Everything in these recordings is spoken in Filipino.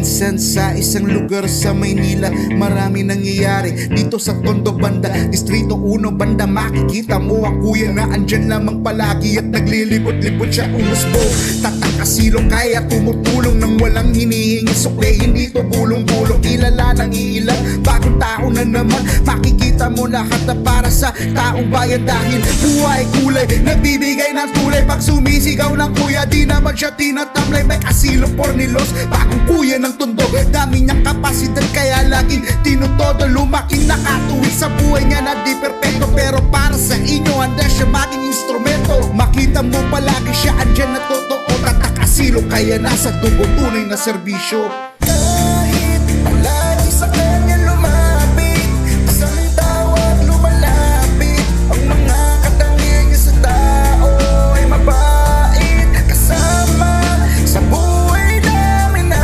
Minsan sa isang lugar sa Maynila, marami nangyayari. Dito sa Tondo banda, Distrito 1 banda, makikita mo ang kuya na andyan lamang palagi at naglilibot-libot siya umusbo. Tatakasilong kaya tumutulong nang walang hinihingi sukle. Hindi to bulong-bulong, kilala ng iilang bagong tao na naman. Makikita mo lahat na para sa taong bayan dahil buhay kulay, nagbibigay ng tulay. Pag sumisigaw ng kuya, di naman siya tinatamlay. May asilo pornilos, bagong kuya ng Tondo. Dami niyang kapasidad kaya laging tinutodo. Lumaking nakatuwid sa buhay niya na di perpekto, pero para sa inyo handa siya maging instrumento. Makita mo palagi siya andyan na totoo. Tatak asilo kaya nasa dugo, tunay na serbisyo. Kahit palagi sa kanya lumapit, isang tawag lumalapit. Ang mga katangian niya sa tao ay mabait. Kasama sa buhay namin na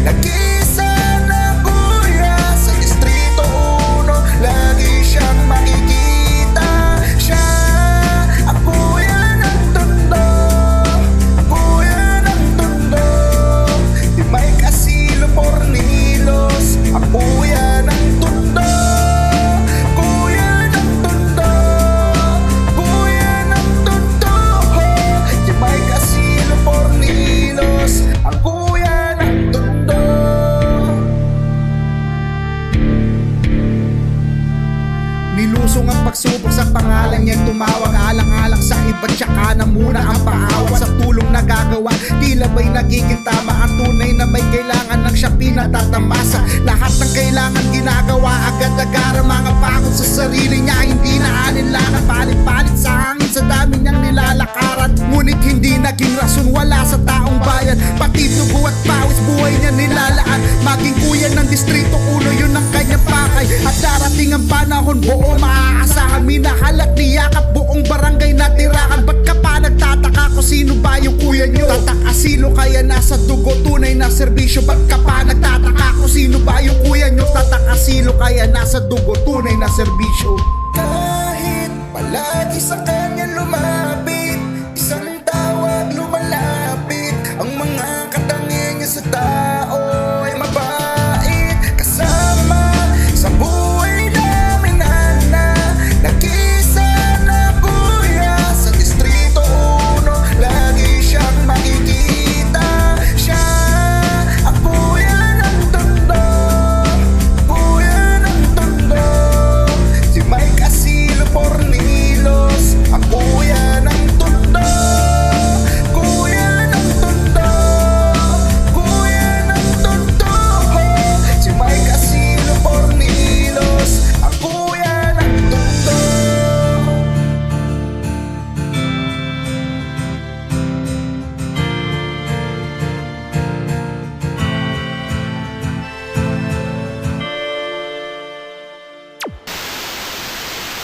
nag-isa na kuya. Sa Distrito 1 lagi siyang makikita. Siya ang kuya ng Tondo, kuya ng Tondo. Di may kasilo pornilos, ang kuya ng Tondo, kuya ng Tondo, kuya ng Tondo. Di may kasilo pornilos, ang kuya ng Tondo. Nilusong ang pagsubok sa pangalan niya, tumawag alang-alang sa iba, tsaka na muna ang paawa. Sa tulong na gagawa, tila ba'y nagiging tama ang tunay na may kailangan ng siya pinatatamasa. Lahat ng kailangan ginagawa agad-agara, mga pagod sa sarili niya, hindi na alinlangan. Palit-palit sa hangin sa dami niyang nilalakaran, ngunit hindi naging rason, wala sa taong bayan. Pati dugo at pawis buhay niya nilalaan. Maging kuya ng Distrito 1, yun ang kanyang pakay. At darating ang panahon, buo maaasahan. Minahal at niyakap buong barangay na tirahan. Ba't ka pa nagtataka kung sino ba yung kuya nyo? Tatak asilo kaya nasa dugo, tunay na serbisyo. Ba't ka pa nagtataka kung sino ba yung kuya nyo? Tatak asilo kaya nasa dugo, tunay na serbisyo. Kahit palagi sa kanya lumapit, isang tawag lumalapit. Ang mga katangian niya sa tao